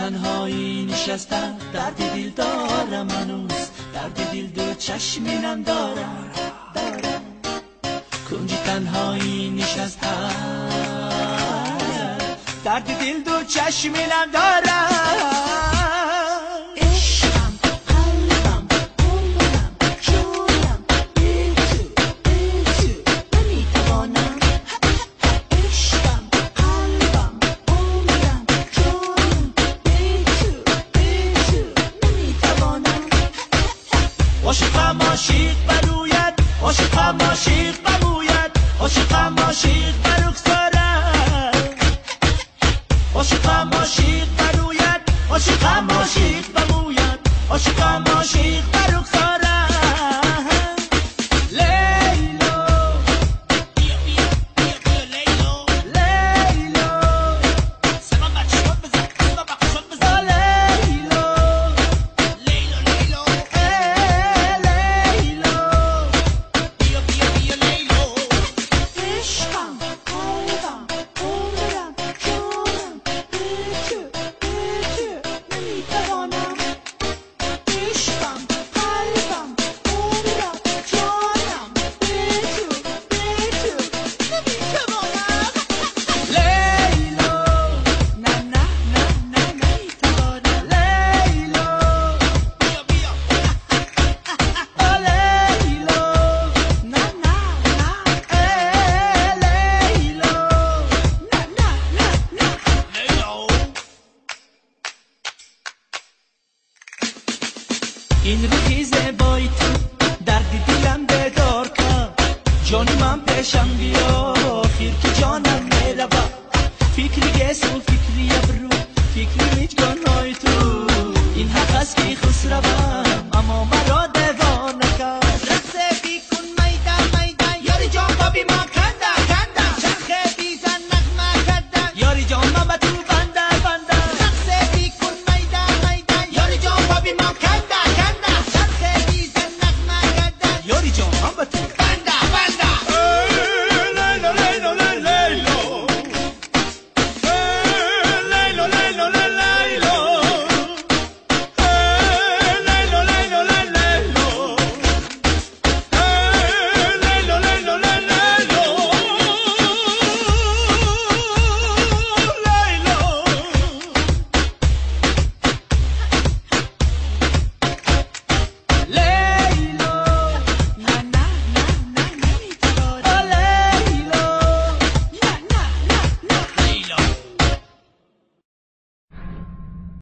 تنهایی نشستم، درد دل دارم هنوز، درد دل دو چشمینم دارم. کنج تنهایی نشستم، درد دل دو چشمینم دارم. عاشقم عاشق بروید، عاشقم عاشق بروید، عاشقم عاشق برخسارد. عاشقم عاشق بروید، عاشقم عاشق بروید، عاشقم عاشق برخسارد. این روزیزه بای تو درد دیلم بدار کن، جان من پیشم بیا آخر که جانم